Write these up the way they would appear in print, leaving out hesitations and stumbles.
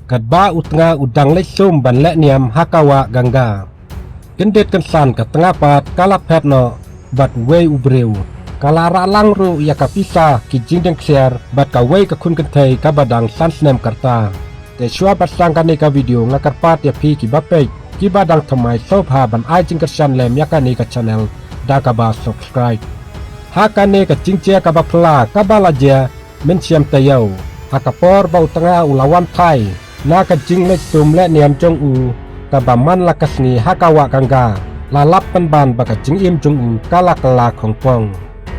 kadba utnga udang lesum ban le niam hakawa gangga kendet kensan ka tengah pat kala petno bat wei ubreu kala ra lang ru ya kapisa ki jingdeng ksiar bat ka wei ka kun kentai ka badang sansnem karta te shwa bat sangkane ka video ngakarpat ya phi ki bape ki badang thamai sobha ban ai jing kersan lem yakani ka channel da ka ba subscribe hakane ka jingche ka ba phla ka balaja mensiam tayau hakapor bau tengah ulawan thai na ka jing le sum le niam jong u ka ba man la kasni hakawa gangga la lap pan ban ba ka jing im jong u kala kala khong pong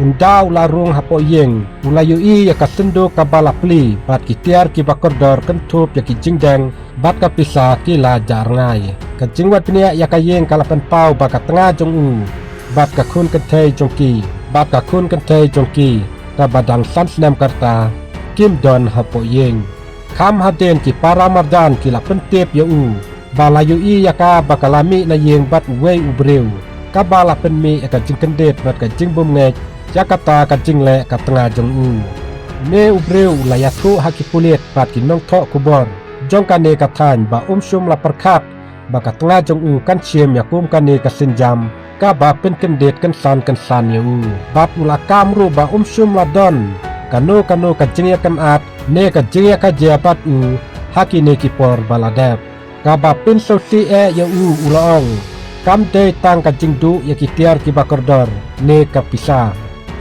undau la rung hapo yeng ulayu i ya ka sendo ka bala pli bat ki tiar ki bakordor kentup ya ki jing deng bat ka pisa ki la jar ngai ka jing wat pnia ya ka yeng kala pan pau ba ka tengah jong u bat ka khun kan thai jong ki bat ka khun kan thai jong ki ka badang sansnem karta kim don hapo yeng kam haden ki para mardan ki la pentep ya u balayu i ya ka bakalami na yeng bat wei ubreu ka bala pen mi ka jing kendet bat ka jing bum nge jakata ka jing le ka tengah jong u ne ubreu la ya thu hakipulet bat ki nong tho kubor jong ka ne ka than ba sum la perkhat ba ka tengah jong u kan chiem ya kum ka ne ka sinjam ka ba pen kendet kan san ya u bat ula kam ru ba sum la don kano ka jing ya kan at ne ka jing ya ka jabat u haki ne ki por baladep ka ba pin so si e ya u ulaong kam de tang ka jing du ya ki tiar ki bakordor ne ka pisa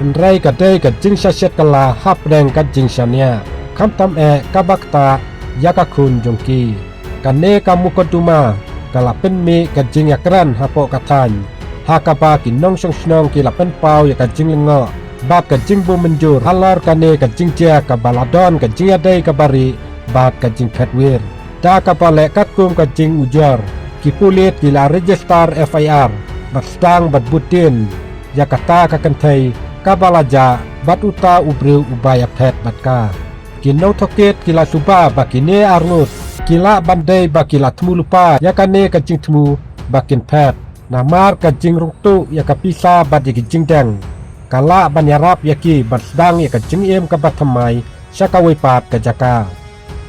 enrai ka de ka jing syaset kala hap deng ka jing syania kam tam e ka bakta ya ka kun jongki ka ne ka mukoduma kala pen mi ka jing ya kran hapo ka than ha ka ba ki nong song snong ki la pen pau ya ka jing lengo bat ka jing bu menjur halar ka ne ka jing tia ka baladon ka jing ya de ka bari bat ka jing khatwir da ka pale kat kum ka jing ujor ki pulit ki la register FIR bat stang bat butin ya kata ka kentai ka balaja bat uta ubreu ubaya phet bat ka ki no thoket ki la suba ba ki ne arnut ki la bandai ba ki la thmu lupa ya ka ne ka jing thmu bakin phet namar ka jing rungtu ya ka pisa bat ki jing deng kala banyarap ya ki bat sedang ya ka jing em ka bat thamai syaka wei pat ka jaka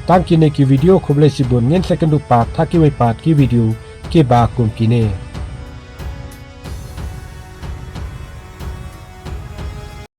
tang kini ki video khoble sibun ngen second pat thaki wei pat ki video ki ba kum kine